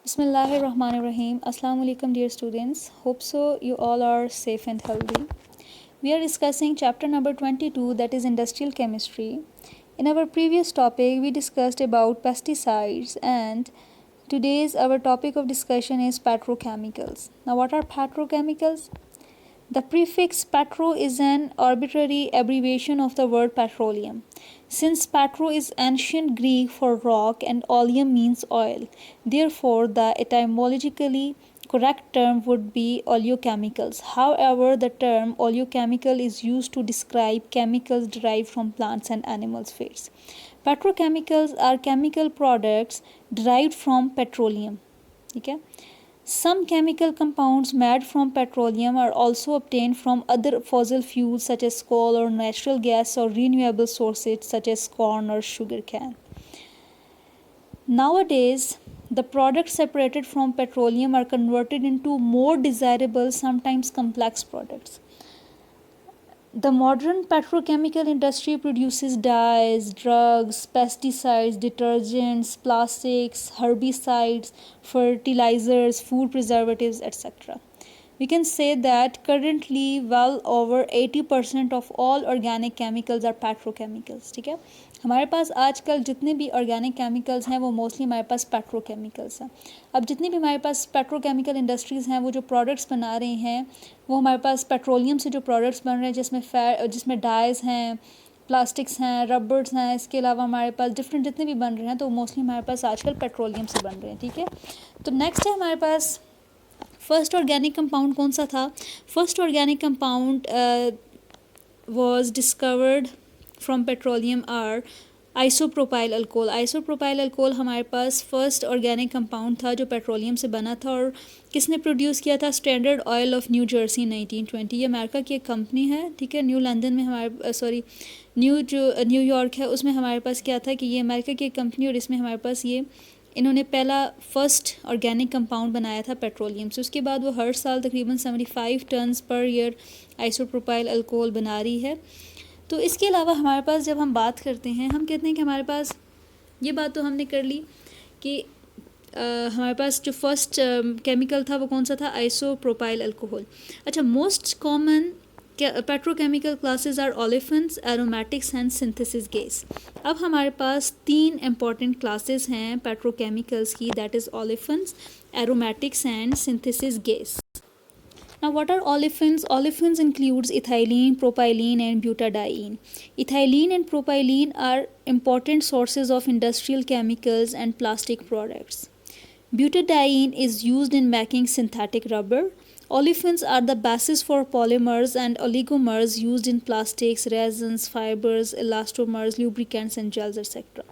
Bismillahirrahmanirrahim. Assalamu alaikum dear students. Hope so you all are safe and healthy. We are discussing chapter number 22, that is industrial chemistry. In our previous topic we discussed about pesticides, and today's our topic of discussion is petrochemicals. Now what are petrochemicals? The prefix petro is an arbitrary abbreviation of the word petroleum. Since petro is ancient Greek for rock and oleum means oil, therefore the etymologically correct term would be oleochemicals. However, the term oleochemical is used to describe chemicals derived from plants and animals' fats. Petrochemicals are chemical products derived from petroleum. Okay? Some chemical compounds made from petroleum are also obtained from other fossil fuels such as coal or natural gas or renewable sources such as corn or sugarcane. Nowadays, the products separated from petroleum are converted into more desirable, sometimes complex products. The modern petrochemical industry produces dyes, drugs, pesticides, detergents, plastics, herbicides, fertilizers, food preservatives, etc. We can say that currently well over 80% of all organic chemicals are petrochemicals. ठीक है, हमारे पास आजकल जितने भी organic chemicals हैं वो mostly हमारे पास petrochemicals हैं. अब जितनी भी हमारे पास पेट्रोकेमिकल इंडस्ट्रीज़ हैं वो जो प्रोडक्ट्स बना रही हैं वो हमारे पास पेट्रोलियम से जो प्रोडक्ट्स बन रहे हैं जिसमें डाइज़ हैं, प्लास्टिक्स हैं, रबर्स हैं, इसके अलावा हमारे पास डिफरेंट जितने भी बन रहे हैं तो मोस्टली हमारे पास आजकल पेट्रोलियम से बन रहे हैं. ठीक है, तो नेक्स्ट है हमारे पास फर्स्ट ऑर्गेनिक कंपाउंड कौन सा था. First organic compound was discovered from petroleum are isopropyl alcohol. Isopropyl alcohol हमारे पास फर्स्ट ऑर्गेनिक कंपाउंड था जो पेट्रोलियम से बना था और किसने प्रोड्यूस किया था. Standard oil of new Jersey 1920. ये अमेरिका की एक कंपनी है. ठीक है, न्यू लंदन में हमारे न्यूयॉर्क है उसमें हमारे पास क्या था कि ये अमेरिका की एक कंपनी और इसमें हमारे पास ये इन्होंने पहला फर्स्ट ऑर्गेनिक कंपाउंड बनाया था पेट्रोलियम से. उसके बाद वो हर साल तकरीबन 75 turns per year isopropyl alcohol बना रही है. तो इसके अलावा हमारे पास जब हम बात करते हैं हम कहते हैं कि हमारे पास ये बात तो हमने कर ली कि हमारे पास जो फर्स्ट केमिकल था वो कौन सा था, आइसोप्रोपाइल अल्कोहल. अच्छा, most common petrochemical classes are olefins, aromatics and synthesis gas. अब हमारे पास 3 इंपॉर्टेंट क्लासेस हैं पेट्रोकेमिकल्स की, that is olefins, aromatics and synthesis gas. Now what are olefins? Olefins includes ethylene, propylene and butadiene. Ethylene and propylene are important sources of industrial chemicals and plastic products. Butadiene is used in making synthetic rubber. Olefins are the basis for polymers and oligomers used in plastics, resins, fibers, elastomers, lubricants and gels etc.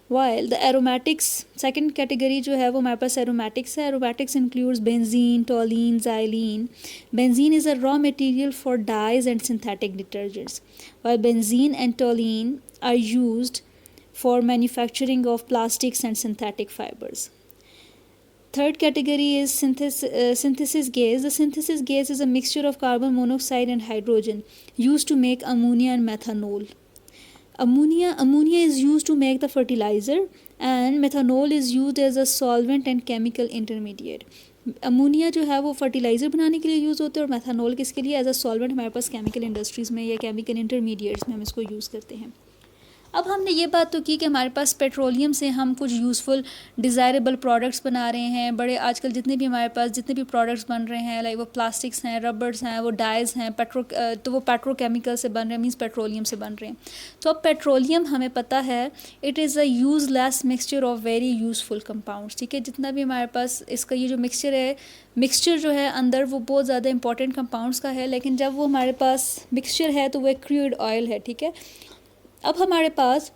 While the aromatics, second category जो है वो हमारे पास aromatics है. Aromatics includes benzene, toluene, xylene. Benzene is a raw material for dyes and synthetic detergents, while benzene and toluene are used for manufacturing of plastics and synthetic fibers. Third category is synthesis gas. The synthesis gas is a mixture of carbon monoxide and hydrogen used to make ammonia and methanol. Ammonia is used to make the fertilizer and methanol is used as a solvent and chemical intermediate. Ammonia जो है वो fertiliser बनाने के लिए use होता है और मेथानोल किसके लिए, एज अ सॉल्वेंट हमारे पास केमिकल इंडस्ट्रीज़ में या केमिकल इंटरमीडिएट्स में हम इसको यूज़ करते हैं. अब हमने ये बात तो की कि हमारे पास पेट्रोलियम से हम कुछ यूज़फुल डिज़ायरेबल प्रोडक्ट्स बना रहे हैं. बड़े आजकल जितने भी हमारे पास जितने भी प्रोडक्ट्स बन रहे हैं लाइक वो प्लास्टिक्स हैं, रबर्स हैं, वो डाइज़ हैं, तो वो पेट्रोकेमिकल से बन रहे हैं, मीन्स पेट्रोलियम से बन रहे हैं. तो अब पेट्रोलियम हमें पता है it is a useless mixture of very useful compounds. ठीक है, जितना भी हमारे पास इसका ये जो मिक्सचर जो है अंदर वो बहुत ज़्यादा इंपॉर्टेंट कंपाउंड्स का है, लेकिन जब वो हमारे पास मिक्सचर है तो वो एक क्रूड ऑयल है. ठीक है, अब हमारे पास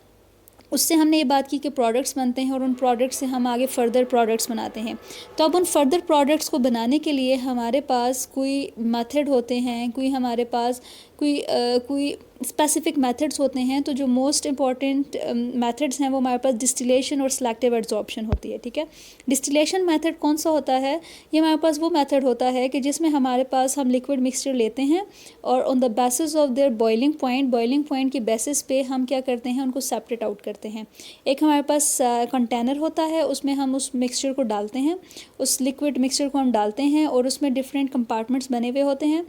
उससे हमने ये बात की कि प्रोडक्ट्स बनते हैं और उन प्रोडक्ट्स से हम आगे फ़र्दर प्रोडक्ट्स बनाते हैं. तो अब उन फर्दर प्रोडक्ट्स को बनाने के लिए हमारे पास कोई मेथड होते हैं, कोई हमारे पास कोई स्पेसिफिक मेथड्स होते हैं, तो जो मोस्ट इम्पॉर्टेंट मेथड्स हैं वो हमारे पास डिस्टिलेशन और सिलेक्टिव एड्सॉर्प्शन होती है, ठीक है। डिस्टिलेशन मेथड कौन सा होता है? ये हमारे पास वो मेथड होता है कि जिसमें हमारे पास हम लिक्विड मिक्सचर लेते हैं और on the basis of their boiling point के बेसिस पे हम क्या करते हैं, उनको सेपरेट आउट करते हैं। एक हमारे पास कंटेनर होता है, उसमें हम उस मिक्सचर को डालते हैं, उस लिक्विड मिक्सचर को हम डालते हैं और उसमें डिफरेंट कंपार्टमेंट्स बने हुए होते हैं।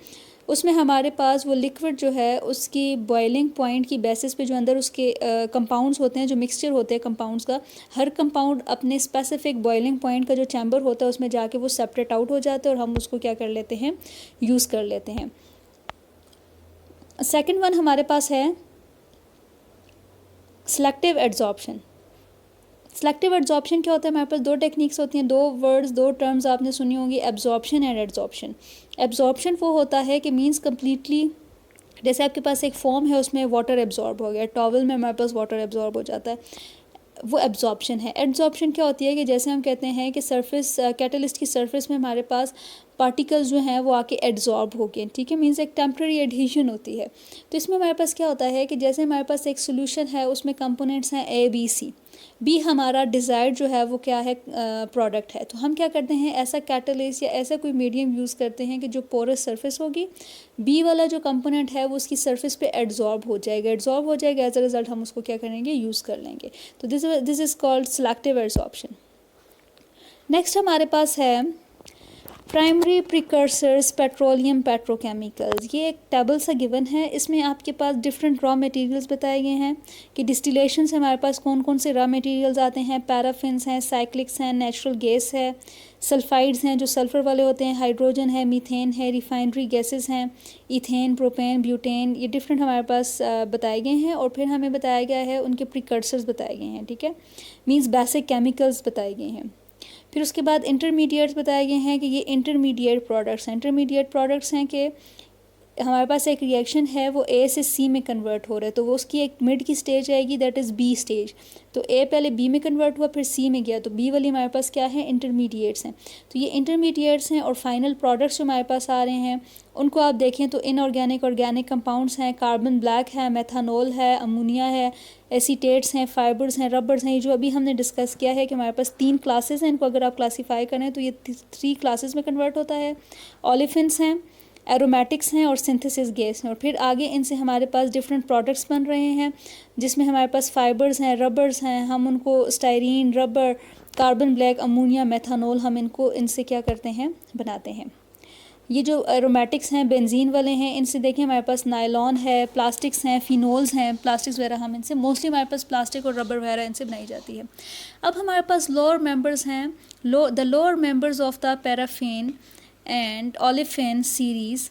उसमें हमारे पास वो लिक्विड जो है उसकी बॉइलिंग पॉइंट की बेसिस पे जो अंदर उसके कंपाउंड्स होते हैं, जो मिक्सचर होते हैं कंपाउंड्स का, हर कंपाउंड अपने स्पेसिफिक बॉइलिंग पॉइंट का जो चैम्बर होता है उसमें जाके वो सेपरेट आउट हो जाता है और हम उसको क्या कर लेते हैं, यूज़ कर लेते हैं। सेकेंड वन हमारे पास है सेलेक्टिव एड्सॉर्प्शन। सेलेक्टिव एड्सॉर्प्शन क्या होता है? हमारे पास दो टेक्निक्स होती हैं, दो टर्म्स आपने सुनी होंगी, एब्जॉर्प्शन एंड एड्सॉर्प्शन। एब्जॉर्प्शन वो होता है कि मीन्स कम्प्लीटली, जैसे आपके पास एक फॉर्म है उसमें वाटर एब्जॉर्ब हो गया, टॉवल में हमारे पास वाटर एब्जॉर्ब हो जाता है, वो एब्जॉर्प्शन है। एड्सॉर्प्शन क्या होती है कि जैसे हम कहते हैं कि सरफेस कैटलिस्ट की सरफेस में हमारे पास पार्टिकल्स जो हैं वो आके एड्सॉर्ब हो गए, ठीक है, मीन्स एक टेम्प्रेरी एडहेशन होती है। तो इसमें हमारे पास क्या होता है कि जैसे हमारे पास एक सोल्यूशन है, उसमें कंपोनेंट्स हैं ए बी सी, बी हमारा डिज़ायर्ड जो है वो क्या है, प्रोडक्ट है। तो हम क्या करते हैं, ऐसा कैटलिस्ट या ऐसा कोई मीडियम यूज़ करते हैं कि जो पोरस सरफेस होगी, बी वाला जो कंपोनेंट है वो उसकी सरफेस पे एड्सॉर्ब हो जाएगा, एज अ रिज़ल्ट हम उसको क्या करेंगे, यूज़ कर लेंगे। तो this is called selective adsorption. Next हमारे पास है प्राइमरी प्रिकर्सर्स पेट्रोलियम पेट्रोकेमिकल्स। ये एक टेबल सा गिवन है, इसमें आपके पास डिफरेंट रॉ मटेरियल्स बताए गए हैं कि डिस्टिलेशन से हमारे पास कौन कौन से रॉ मटेरियल्स आते हैं। पैराफिन्स हैं, साइक्लिक्स हैं, नेचुरल गैस है, सल्फाइड्स हैं जो सल्फ़र वाले होते हैं, हाइड्रोजन है, मीथेन है, रिफाइनरी गैसेस हैं, इथेन, प्रोपेन, ब्यूटेन, ये डिफरेंट हमारे पास बताए गए हैं। और फिर हमें बताया गया है उनके प्रिकर्सर्स बताए गए हैं, ठीक है, मीन्स बेसिक केमिकल्स बताए गए हैं। फिर उसके बाद इंटरमीडिएट्स बताए गए हैं कि ये इंटरमीडिएट प्रोडक्ट्स हैं कि हमारे पास एक रिएक्शन है वो ए से सी में कन्वर्ट हो रहा है, तो वो उसकी एक मिड की स्टेज आएगी, दैट इज़ बी स्टेज। तो ए पहले बी में कन्वर्ट हुआ, फिर सी में गया, तो बी वाली हमारे पास क्या है, इंटरमीडिएट्स हैं। तो ये इंटरमीडिएट्स हैं और फाइनल प्रोडक्ट्स जो हमारे पास आ रहे हैं उनको आप देखें तो इनऑर्गेनिक, ऑर्गेनिक कंपाउंड्स हैं, कार्बन ब्लैक है, मेथानॉल है, अमोनिया है, एसीटेट्स हैं, फाइबर्स हैं, रबर्स हैं। जो अभी हमने डिस्कस किया है कि हमारे पास 3 क्लासेस हैं, इनको अगर आप क्लासीफाई करें तो ये 3 क्लासेस में कन्वर्ट होता है। ओलेफिन्स हैं, एरोमेटिक्स हैं और सिंथेसिस गैस हैं। और फिर आगे इनसे हमारे पास डिफरेंट प्रोडक्ट्स बन रहे हैं जिसमें हमारे पास फाइबर्स हैं, रबर्स हैं, हम उनको styrene, rubber, carbon black, ammonia, methanol, हम इनसे क्या करते हैं, बनाते हैं। ये जो एरोमेटिक्स हैं, बेंजीन वाले हैं, इनसे देखें हमारे पास नायलॉन है, प्लास्टिक्स हैं, फिनोल्स हैं, प्लास्टिक्स वगैरह हम इनसे मोस्टली हमारे पास प्लास्टिक और रबर वगैरह इनसे बनाई जाती है। अब हमारे पास लोअर मेंबर्स हैं, the lower members of the paraffin and olefin series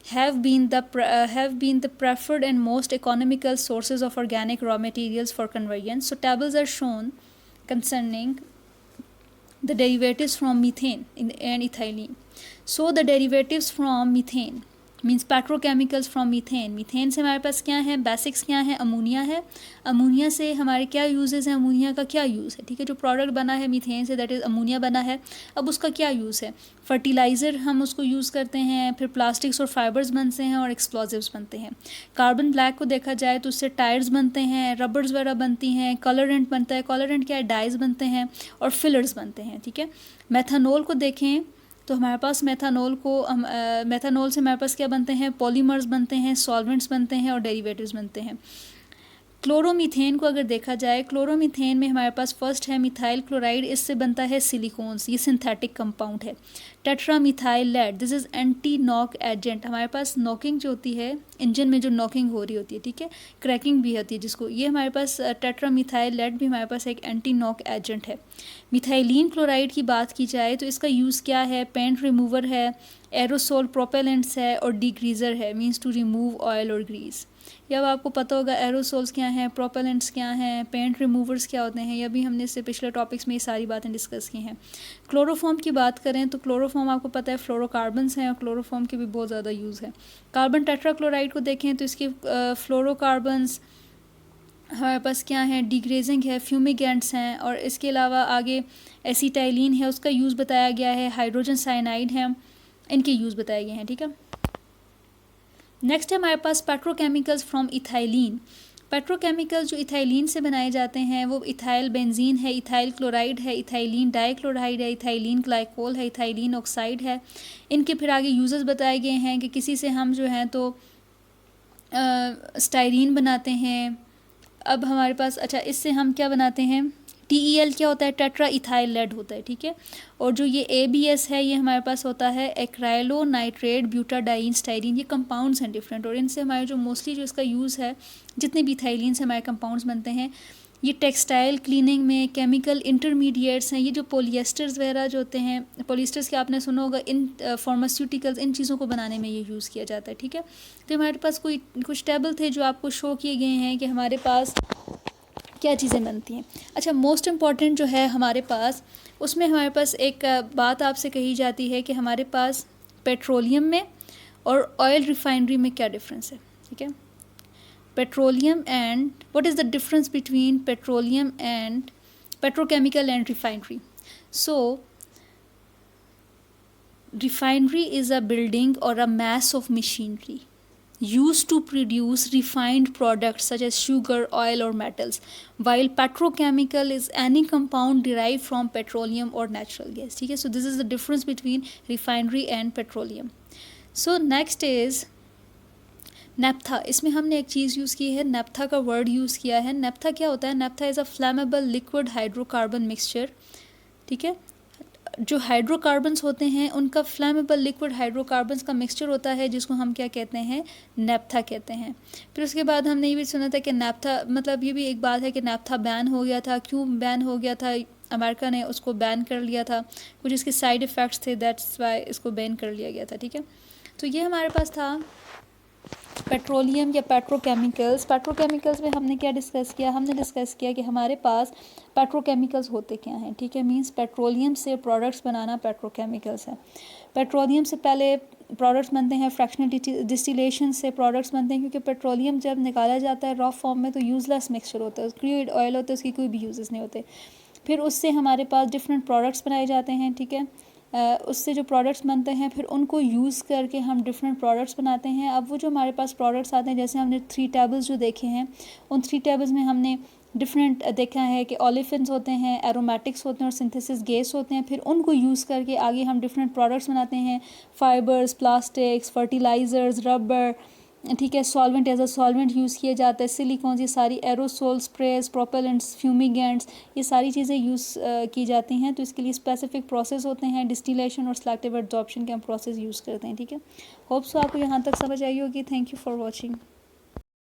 have been the preferred and most economical sources of organic raw materials for conversion. So tables are shown concerning the derivatives from methane and ethylene. So the derivatives from methane means petrochemicals from methane. Methane से हमारे पास क्या है, basics क्या है, ammonia है। Ammonia से हमारे क्या यूजेस हैं, अमोनिया का क्या यूज़ है, ठीक है, जो प्रोडक्ट बना है मीथेन से, दैट इज़ अमोनिया बना है। अब उसका क्या यूज़ है, फर्टिलाइज़र हम उसको यूज़ करते हैं, फिर प्लास्टिक्स और फाइबर्स बनते हैं और एक्सप्लोजिव्स बनते हैं। कार्बन ब्लैक को देखा जाए तो उससे टायर्स बनते हैं, रबर्स वगैरह बनती हैं, कलरेंट बनता है, कलरेंट क्या है, डाइज बनते हैं और फिलर्स बनते हैं, ठीक है। मेथानॉल को देखें तो हमारे पास मेथानॉल से हमारे पास क्या बनते हैं, पॉलीमर्स बनते हैं, सॉल्वेंट्स बनते हैं और डेरिवेटिव्स बनते हैं। क्लोरोमीथेन को अगर देखा जाए, क्लोरोमीथेन में हमारे पास फर्स्ट है मिथाइल क्लोराइड, इससे बनता है सिलिकॉन्स, ये सिंथेटिक कंपाउंड है। Tetramethyl lead, this is anti knock agent. हमारे पास नॉकिंग जो होती है, इंजन में जो नॉकिंग हो रही होती है, ठीक है, क्रैकिंग भी होती है जिसको, ये हमारे पास टेट्रामिथाइल लेड भी हमारे पास एक एंटी नॉक एजेंट है। मिथाइलिन क्लोराइड की बात की जाए तो इसका यूज़ क्या है, पेंट रिमूवर है, एरोसोल प्रोपेलेंट्स है और डिग्रीज़र है, मीन्स टू रिमूव ऑयल और ग्रीस। या अब आपको पता होगा एरोसोल्स क्या हैं, प्रोपेलेंट्स क्या हैं, पेंट रिमूवर्स क्या होते हैं, या भी हमने इससे पिछले टॉपिक्स में ये सारी बातें डिस्कस की हैं। क्लोरोफॉर्म की बात करें तो क्लोरोफॉर्म आपको पता है फ्लोरोकार्बन्स हैं और क्लोरोफॉर्म के भी बहुत ज़्यादा यूज़ है। कार्बन टेट्राक्लोराइड को देखें तो इसके फ्लोरोकार्बन्स हमारे पास क्या है, डिग्रेजिंग है, फ्यूमिगेंट्स हैं और इसके अलावा आगे एसीटाइलिन है, उसका यूज़ बताया गया है, हाइड्रोजन साइनाइड है, इनके यूज़ बताए गए हैं, ठीक है। नेक्स्ट है हमारे पास पेट्रोकेमिकल्स फ्रॉम इथाइलिन। पेट्रोकेमिकल्स जो इथाइलिन से बनाए जाते हैं वो इथाइल बेंजीन है, इथाइल क्लोराइड है, इथाइलिन डाइक्लोराइड है, इथाइलिन ग्लाइकोल है, इथाइलिन ऑक्साइड है। इनके फिर आगे यूजेस बताए गए हैं कि किसी से हम जो हैं तो स्टाइरीन बनाते हैं। अब हमारे पास अच्छा इससे हम क्या बनाते हैं, TEL क्या होता है, टेट्रा इथाइल लेड होता है, ठीक है। और जो ये ABS है ये हमारे पास होता है एक्राइलो नाइट्रेट ब्यूटाडाइन स्टाइरीन। ये कंपाउंड्स हैं डिफरेंट, और इनसे हमारे जो मोस्टली जो इसका यूज़ है, जितने भी इथाइलिन से हमारे कंपाउंड्स बनते हैं, ये टेक्सटाइल क्लीनिंग में, केमिकल इंटरमीडिएट्स हैं, ये जो पोलिएस्टर्स वगैरह जो होते हैं, पोलिएस्टर्स के आपने सुना होगा, इन फार्मास्यूटिकल्स, इन चीज़ों को बनाने में ये यूज़ किया जाता है, ठीक है। तो हमारे पास कुछ टेबल थे जो आपको शो किए गए हैं कि हमारे पास क्या चीज़ें बनती हैं। अच्छा, मोस्ट इम्पॉर्टेंट जो है हमारे पास, उसमें हमारे पास एक बात आपसे कही जाती है कि हमारे पास पेट्रोलियम में और ऑयल रिफाइनरी में क्या डिफरेंस है, ठीक है। Petroleum and what is the difference between petroleum and petrochemical and refinery. So refinery is a building or a mass of machinery used to produce refined products such as sugar, oil or metals, while petrochemical is any compound derived from petroleum or natural gas, ठीक है। So this is the difference between refinery and petroleum. So next is नेप्था। इसमें हमने एक चीज़ use की है, नेप्था का word use किया है। नेप्था क्या होता है, naphtha is a flammable liquid hydrocarbon mixture, ठीक है। जो हाइड्रोकार्बन्स होते हैं उनका फ्लैमेबल लिक्विड हाइड्रोकार्बन्स का मिक्सचर होता है, जिसको हम क्या कहते हैं, नेप्था कहते हैं। फिर उसके बाद हमने ये भी सुना था कि नेप्था, मतलब ये भी एक बात है कि नेप्था बैन हो गया था। क्यों बैन हो गया था, अमेरिका ने उसको बैन कर लिया था, कुछ इसके साइड इफ़ेक्ट्स थे, दैट्स वाई इसको बैन कर लिया गया था, ठीक है। तो ये हमारे पास था पेट्रोलियम या पेट्रोकेमिकल्स। पेट्रोकेमिकल्स में हमने क्या डिस्कस किया, हमने डिस्कस किया कि हमारे पास पेट्रोकेमिकल्स होते क्या हैं, ठीक है। मींस पेट्रोलियम से प्रोडक्ट्स बनाना पेट्रोकेमिकल्स है। पेट्रोलियम से पहले प्रोडक्ट्स बनते हैं, फ्रैक्शनल डिस्टिलेशन से प्रोडक्ट्स बनते हैं, क्योंकि पेट्रोलियम जब निकाला जाता है रॉ फॉर्म में तो यूज़लेस मिक्सचर होता है, क्रूड ऑयल होता है, उसकी कोई भी यूजेस नहीं होते। फिर उससे हमारे पास डिफरेंट प्रोडक्ट्स बनाए जाते हैं, ठीक है। उससे जो प्रोडक्ट्स बनते हैं फिर उनको यूज़ करके हम डिफरेंट प्रोडक्ट्स बनाते हैं। अब वो जो हमारे पास प्रोडक्ट्स आते हैं, जैसे हमने 3 टेबल्स जो देखे हैं, उन 3 टेबल्स में हमने डिफरेंट देखा है कि ओलेफिन्स होते हैं, एरोमेटिक्स होते हैं और सिंथेसिस गैस होते हैं। फिर उनको यूज़ करके आगे हम डिफरेंट प्रोडक्ट्स बनाते हैं, फाइबर्स, प्लास्टिक्स, फर्टिलाइज़र्स, रबर, ठीक है। Solvent as a solvent use किए जाते हैं, सिलिकॉन्स, ये सारी एरोसोल स्प्रेस, प्रोपेलेंट्स, फ्यूमिगेंट्स, ये सारी चीज़ें यूज़ की जाती हैं। तो इसके लिए स्पेसिफिक प्रोसेस होते हैं, डिस्टिलेशन और सिलेक्टिव एब्जॉर्प्शन के हम प्रोसेस यूज़ करते हैं, ठीक है। होप सो आपको यहाँ तक समझ आई होगी। Thank you for watching.